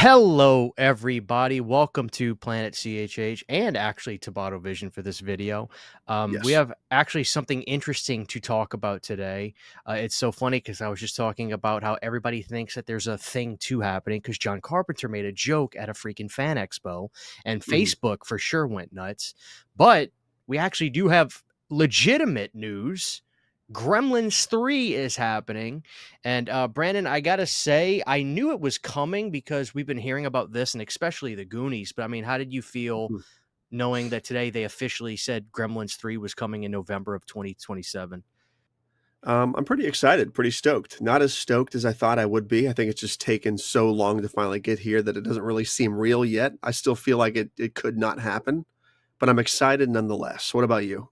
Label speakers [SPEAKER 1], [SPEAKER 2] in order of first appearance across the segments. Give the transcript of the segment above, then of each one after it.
[SPEAKER 1] Hello, everybody. Welcome to Planet CHH and actually Tabata Vision for this video. We
[SPEAKER 2] Yes.
[SPEAKER 1] have actually something interesting to talk about today. It's so funny because I was just talking about how everybody thinks that there's a thing two happening because John Carpenter made a joke at a freaking fan expo and
[SPEAKER 2] Mhm.
[SPEAKER 1] Facebook for sure went nuts. But we actually do have legitimate news. Gremlins 3 is happening. And Brandon, I gotta say, I knew it was coming because we've been hearing about this and especially the Goonies. But I mean, how did you feel
[SPEAKER 2] Mhm.
[SPEAKER 1] knowing that today they officially said Gremlins 3 was coming in November of 2027?
[SPEAKER 2] I'm pretty excited, pretty stoked. Not as stoked as I thought I would be. I think it's just taken so long to finally get here that it doesn't really seem real yet. I still feel like it could not happen, but I'm excited nonetheless. What about you?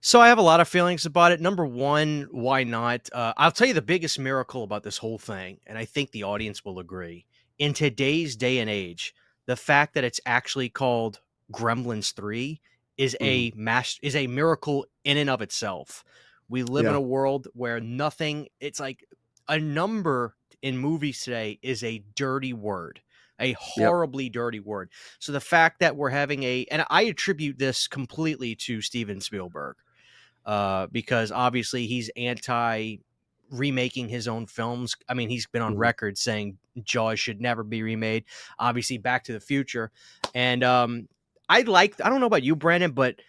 [SPEAKER 1] So I have a lot of feelings about it. Number one, why not? I'll tell you the biggest miracle about this whole thing, and I think the audience will agree. In today's day and age, the fact that it's actually called Gremlins 3
[SPEAKER 2] Mhm.
[SPEAKER 1] is a miracle in and of itself. We live in
[SPEAKER 2] Yeah.
[SPEAKER 1] a world where nothing it's like a number in movies today is a dirty word, a
[SPEAKER 2] Yep.
[SPEAKER 1] horribly dirty word. So the fact that we're having and I attribute this completely to Steven Spielberg, because obviously he's anti remaking his own films. I mean, he's been on
[SPEAKER 2] Mhm.
[SPEAKER 1] record saying Jaws should never be remade. Obviously, Back to the Future, and I don't know about you, Brandon, but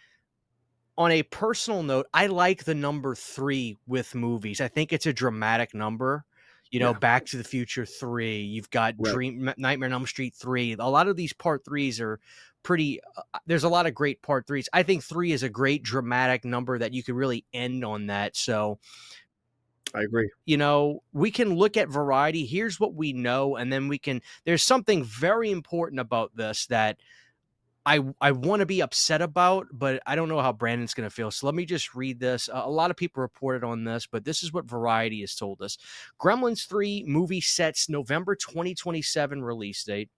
[SPEAKER 1] on a personal note, I like the number three with movies. I think it's a dramatic number. You know,
[SPEAKER 2] Yeah.
[SPEAKER 1] Back to the Future 3, you've got
[SPEAKER 2] Right.
[SPEAKER 1] Nightmare on Elm Street 3. A lot of these part threes are pretty, there's a lot of great part threes. I think three is a great dramatic number that you could really end on that. So,
[SPEAKER 2] I agree.
[SPEAKER 1] we can look at variety. Here's what we know. And then there's something very important about this that I want to be upset about, but I don't know how Brandon's going to feel. So let me just read this. A lot of people reported on this, but this is what Variety has told us. Gremlins 3 movie sets November 2027 release date.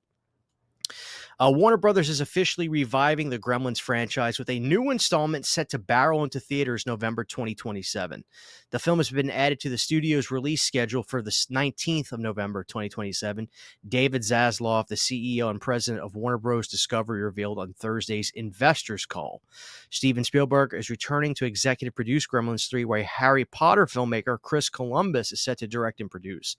[SPEAKER 1] Warner Brothers is officially reviving the Gremlins franchise with a new installment set to barrel into theaters November 2027. The film has been added to the studio's release schedule for the 19th of November 2027. David Zaslav, the CEO and president of Warner Bros. Discovery, revealed on Thursday's investors call. Steven Spielberg is returning to executive produce Gremlins 3, where Harry Potter filmmaker Chris Columbus is set to direct and produce.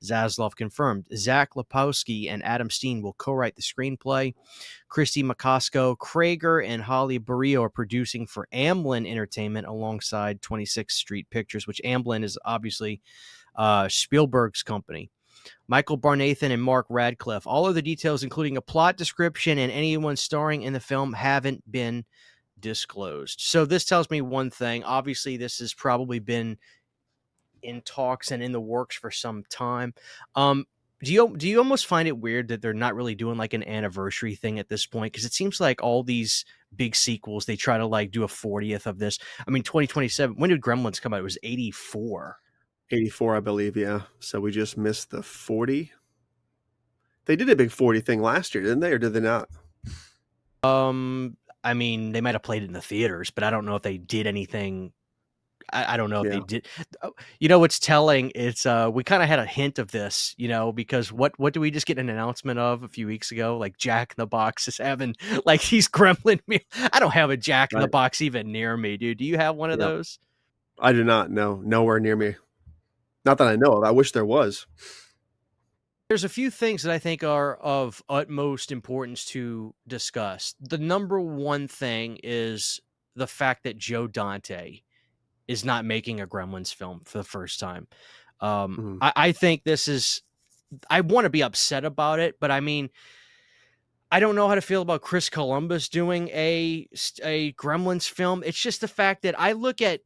[SPEAKER 1] Zaslav confirmed Zach Lepowski and Adam Steen will co-write the screenplay. Christy McCosco, Krueger, and Holly Barrio are producing for Amblin Entertainment alongside 26th Street Pictures, which Amblin is obviously Spielberg's company. Michael Barnathan and Mark Radcliffe. All of the details, including a plot description and anyone starring in the film, haven't been disclosed. So this tells me one thing. Obviously, this has probably been in talks and in the works for some time. Do you almost find it weird that they're not really doing like an anniversary thing at this point? Because it seems like all these big sequels, they try to like do a 40th of this. I mean, 2027. When did Gremlins come out? It was 84.
[SPEAKER 2] 84, I believe, yeah. So we just missed the 40. They did a big 40 thing last year, didn't they? Or did they not?
[SPEAKER 1] I mean, they might have played it in the theaters, but I don't know if they did anything. I don't know if they
[SPEAKER 2] Yeah.
[SPEAKER 1] did. What's telling? It's we kind of had a hint of this, because what do we just get an announcement of a few weeks ago? Like Jack in the Box is having like these Gremlin meal. I don't have a Jack in the
[SPEAKER 2] Right.
[SPEAKER 1] Box even near me, dude. Do you have one of
[SPEAKER 2] Yeah.
[SPEAKER 1] those?
[SPEAKER 2] I do not know. Nowhere near me. Not that I know of. I wish there was.
[SPEAKER 1] There's a few things that I think are of utmost importance to discuss. The number one thing is the fact that Joe Dante is not making a Gremlins film for the first time.
[SPEAKER 2] Mhm.
[SPEAKER 1] I think this is. I want to be upset about it, but I mean, I don't know how to feel about Chris Columbus doing a Gremlins film. It's just the fact that I look at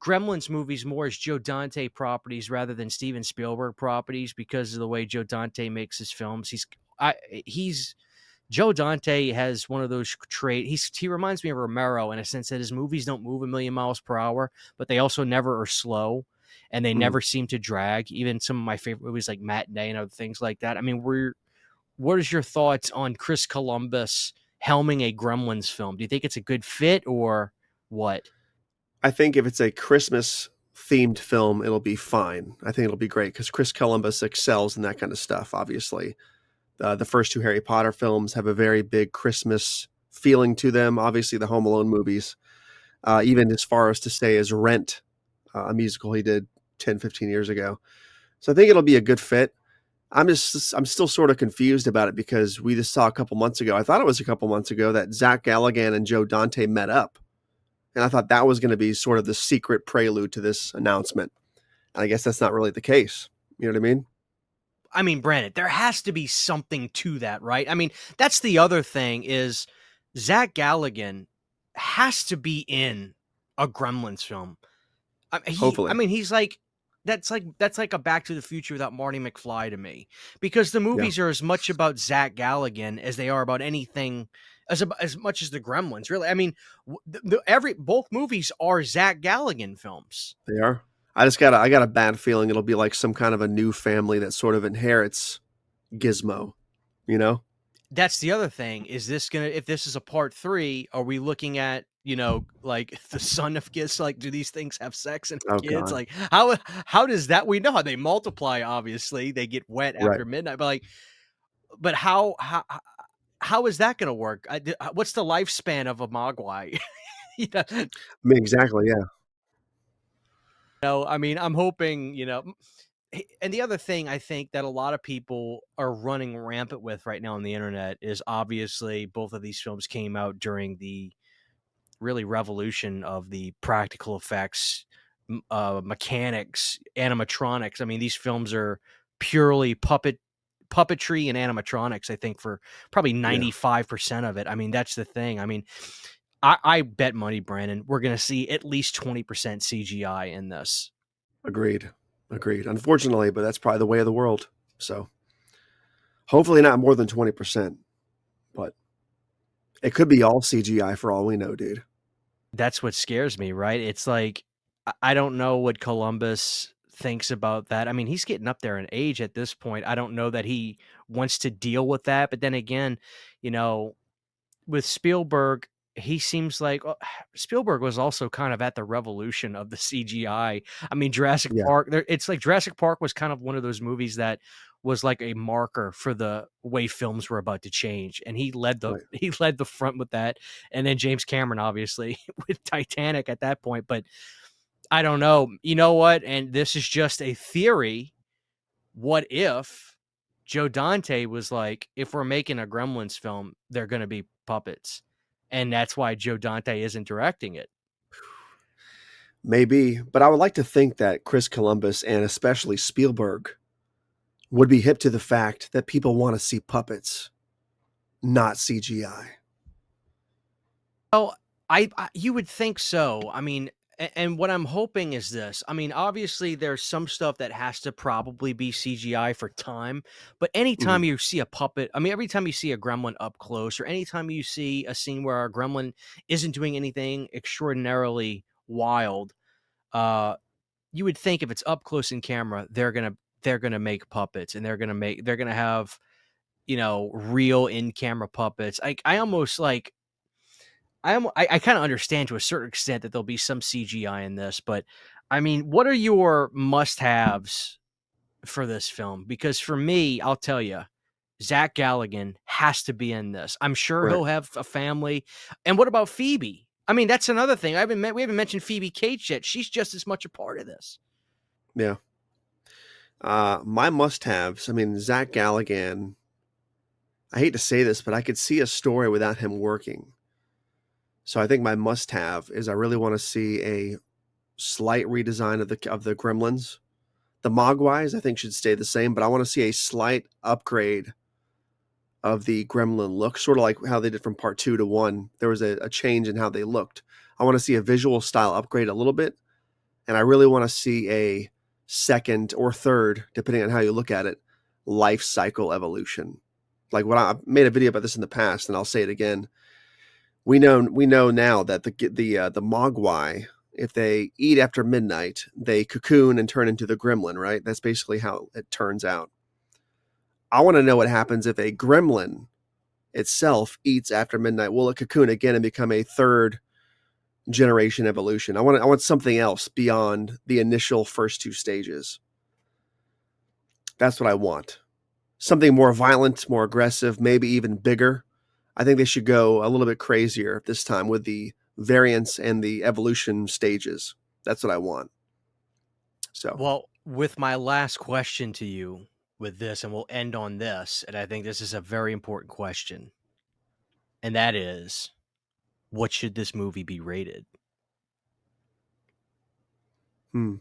[SPEAKER 1] Gremlins movies more as Joe Dante properties rather than Steven Spielberg properties because of the way Joe Dante makes his films. He's Joe Dante has one of those he reminds me of Romero in a sense that his movies don't move a million miles per hour, but they also never are slow and they
[SPEAKER 2] Mhm.
[SPEAKER 1] never seem to drag. Even some of my favorite movies like Matinee and other things like that. I mean, what is your thoughts on Chris Columbus helming a Gremlins film? Do you think it's a good fit or what?
[SPEAKER 2] I think if it's a Christmas themed film, it'll be fine. I think it'll be great because Chris Columbus excels in that kind of stuff. Obviously, the first two Harry Potter films have a very big Christmas feeling to them. Obviously, the Home Alone movies, even as far as to say as Rent, a musical he did 10, 15 years ago. So I think it'll be a good fit. I'm still sort of confused about it because we just saw a couple months ago. I thought it was a couple months ago that Zach Galligan and Joe Dante met up, and I thought that was going to be sort of the secret prelude to this announcement. And I guess that's not really the case. You know what I mean?
[SPEAKER 1] I mean, Brandon, there has to be something to that, right? I mean, that's the other thing is Zach Galligan has to be in a Gremlins film. I
[SPEAKER 2] Hopefully,
[SPEAKER 1] mean, he's like that's like a Back to the Future without Marty McFly to me, because the
[SPEAKER 2] yeah,
[SPEAKER 1] movies are as much about Zach Galligan as they are about anything as much as the Gremlins. Really, I mean, every both movies are Zach Galligan films.
[SPEAKER 2] they are. I got a bad feeling it'll be like some kind of a new family that sort of inherits Gizmo. You know?
[SPEAKER 1] That's the other thing. Is this gonna if this is a part 3, are we looking at, like the son of Gis, like, do these things have sex and have
[SPEAKER 2] Oh
[SPEAKER 1] kids?
[SPEAKER 2] God,
[SPEAKER 1] Like, how does that we know how they multiply, obviously. They get wet
[SPEAKER 2] right?
[SPEAKER 1] after midnight, but, like, but how is that gonna work? What's the lifespan of a Mogwai? You
[SPEAKER 2] I mean, exactly. Yeah,
[SPEAKER 1] I mean, I'm hoping, and the other thing I think that a lot of people are running rampant with right now on the internet is obviously both of these films came out during the really revolution of the practical effects, mechanics, animatronics. I mean, these films are purely puppetry and animatronics. I think for probably
[SPEAKER 2] yeah.
[SPEAKER 1] 95% of it. I mean, that's the thing. I mean, I bet money, Brandon, we're going to see at least 20% CGI in this.
[SPEAKER 2] Agreed. Agreed. Unfortunately, but that's probably the way of the world. So hopefully not more than 20%, but it could be all CGI for all we know, dude.
[SPEAKER 1] That's what scares me, right? It's like I don't know what Columbus thinks about that. I mean, he's getting up there in age at this point. I don't know that he wants to deal with that. But then again, you know, with Spielberg, he seems like Spielberg was also kind of at the revolution of the CGI. I mean, Jurassic
[SPEAKER 2] Yeah,
[SPEAKER 1] Park, it's like Jurassic Park was kind of one of those movies that was like a marker for the way films were about to change, and he led the
[SPEAKER 2] right.
[SPEAKER 1] he led the front with that. And then James Cameron, obviously, with Titanic at that point. But I don't know. You know what? And this is just a theory. What if Joe Dante was like, if we're making a Gremlins film, they're going to be puppets. And that's why Joe Dante isn't directing it.
[SPEAKER 2] Maybe, but I would like to think that Chris Columbus and especially Spielberg would be hip to the fact that people want to see puppets, not CGI.
[SPEAKER 1] Oh, you would think so. I mean, and what I'm hoping is this. I mean, obviously there's some stuff that has to probably be CGI for time, but anytime
[SPEAKER 2] Mhm.
[SPEAKER 1] you see a puppet, I mean, every time you see a gremlin up close or anytime you see a scene where a gremlin isn't doing anything extraordinarily wild, uh you would think if it's up close in camera, they're gonna make puppets and they're gonna have, real in camera puppets. I almost like I kind of understand to a certain extent that there'll be some CGI in this, but I mean, what are your must-haves for this film? Because for me, I'll tell you, Zach Galligan has to be in this. I'm sure
[SPEAKER 2] Right.
[SPEAKER 1] he'll have a family. And what about Phoebe? I mean, that's another thing. We haven't mentioned Phoebe Cates yet. She's just as much a part of this.
[SPEAKER 2] Yeah. My must-haves. I mean, Zach Galligan. I hate to say this, but I could see a story without him working. So I think my must-have is I really want to see a slight redesign of the Gremlins. The Mogwais, I think, should stay the same, but I want to see a slight upgrade of the Gremlin look, sort of like how they did from part 2 to 1. There was a change in how they looked. I want to see a visual style upgrade a little bit, and I really want to see a second or third, depending on how you look at it, life cycle evolution. Like what I made a video about this in the past, and I'll say it again. We know now that the Mogwai, if they eat after midnight, they cocoon and turn into the gremlin, right? That's basically how it turns out. I want to know what happens if a gremlin itself eats after midnight. Will it cocoon again and become a third generation evolution. I want something else beyond the initial first two stages. That's what I want. Something more violent, more aggressive, maybe even bigger. I think they should go a little bit crazier this time with the variants and the evolution stages. That's what I want. So,
[SPEAKER 1] Well, with my last question to you with this, and we'll end on this, and I think this is a very important question, and that is, what should this movie be rated?
[SPEAKER 2] hmm.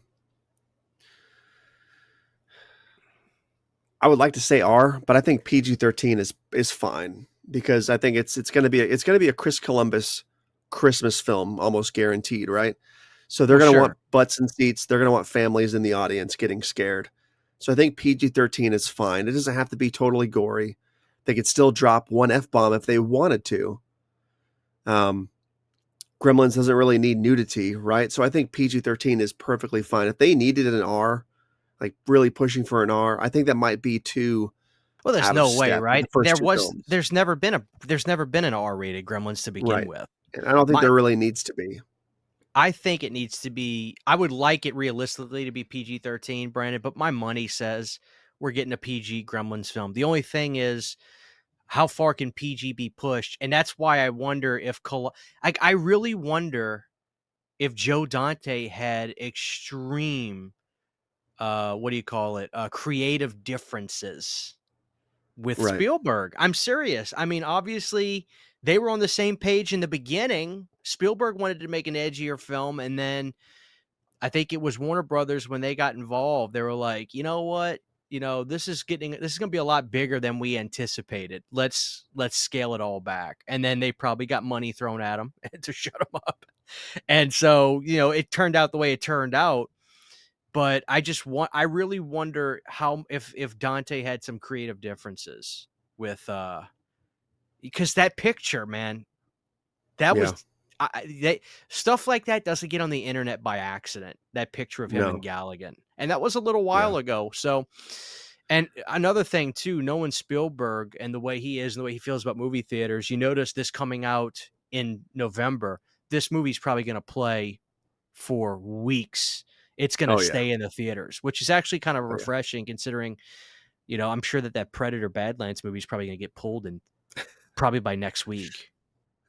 [SPEAKER 2] I would like to say R, but I think PG-13 is fine because I think it's gonna be a Chris Columbus Christmas film, almost guaranteed, right? So they're
[SPEAKER 1] Well,
[SPEAKER 2] gonna want
[SPEAKER 1] sure.
[SPEAKER 2] butts and seats. They're gonna want families in the audience getting scared. So I think PG-13 is fine. It doesn't have to be totally gory. They could still drop one F bomb if they wanted to. Um, Gremlins doesn't really need nudity, right? So I think PG-13 is perfectly fine. If they needed an R, like really pushing for an R, I think that might be too
[SPEAKER 1] Well, there's
[SPEAKER 2] out of
[SPEAKER 1] no way,
[SPEAKER 2] step with
[SPEAKER 1] right?
[SPEAKER 2] the first two films.
[SPEAKER 1] There's never been an R-rated Gremlins to begin
[SPEAKER 2] Right.
[SPEAKER 1] with.
[SPEAKER 2] And I don't think
[SPEAKER 1] My
[SPEAKER 2] there really needs to be.
[SPEAKER 1] I think it needs to be I would like it realistically to be PG-13, Brandon, but my money says we're getting a PG Gremlins film. The only thing is how far can PG be pushed? And that's why I wonder if I really wonder if Joe Dante had extreme what do you call it? Creative differences with
[SPEAKER 2] Right.
[SPEAKER 1] Spielberg. I'm serious. I mean, obviously, they were on the same page in the beginning. Spielberg wanted to make an edgier film, and then I think it was Warner Brothers when they got involved. They were like, you know what? This is going to be a lot bigger than we anticipated. Let's scale it all back. And then they probably got money thrown at them to shut them up. And so, it turned out the way it turned out. But I really wonder how if Dante had some creative differences with because that picture, man, that
[SPEAKER 2] Yeah.
[SPEAKER 1] was stuff like that doesn't get on the internet by accident. That picture of him and
[SPEAKER 2] No.
[SPEAKER 1] Galligan, and that was a little
[SPEAKER 2] Yeah.
[SPEAKER 1] while ago. So, and another thing too, knowing Spielberg and the way he is and the way he feels about movie theaters, you notice this coming out in November. This movie's probably going to play for weeks. It's going to
[SPEAKER 2] Oh yeah.
[SPEAKER 1] stay in the theaters, which is actually kind of
[SPEAKER 2] Oh yeah.
[SPEAKER 1] refreshing considering, I'm sure that Predator Badlands movie is probably going to get pulled in probably by next week.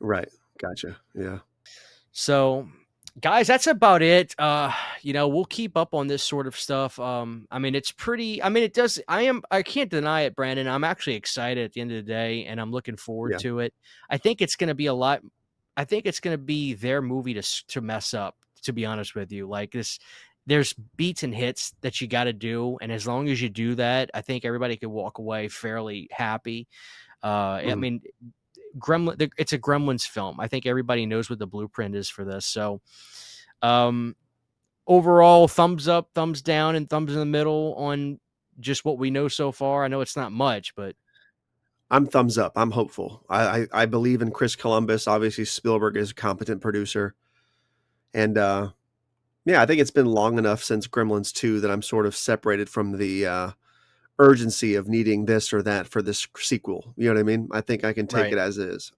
[SPEAKER 2] Right. Gotcha. Yeah.
[SPEAKER 1] So, guys, that's about it. We'll keep up on this sort of stuff. I mean, it's pretty. I mean, it does. I can't deny it, Brandon. I'm actually excited at the end of the day, and I'm looking forward
[SPEAKER 2] Yeah.
[SPEAKER 1] to it. I think it's going to be a lot. I think it's going to be their movie to mess up. To be honest with you, like this, there's beats and hits that you got to do, and as long as you do that, I think everybody could walk away fairly happy. I
[SPEAKER 2] Mhm.
[SPEAKER 1] mean, it's a Gremlins film. I think everybody knows what the blueprint is for this. So, um, overall, thumbs up, thumbs down, and thumbs in the middle on just what we know so far. I know it's not much, but
[SPEAKER 2] I'm thumbs up. I'm hopeful. I believe in Chris Columbus. Obviously, Spielberg is a competent producer, and yeah, I think it's been long enough since Gremlins 2 that I'm sort of separated from the urgency of needing this or that for this sequel. You know what I mean? I think I can take
[SPEAKER 1] right.
[SPEAKER 2] it as is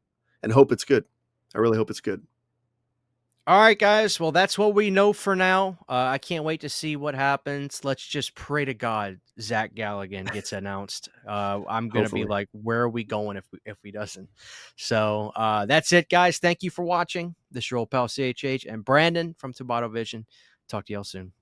[SPEAKER 2] and hope it's good. I really hope it's good.
[SPEAKER 1] All right, guys. Well, that's what we know for now. I can't wait to see what happens. Let's just pray to God Zach Galligan gets announced. I'm gonna be
[SPEAKER 2] Hopefully.
[SPEAKER 1] like, where are we going if we doesn't? So that's it, guys. Thank you for watching. This is your old pal CHH and Brandon from Tabata Vision. Talk to y'all soon.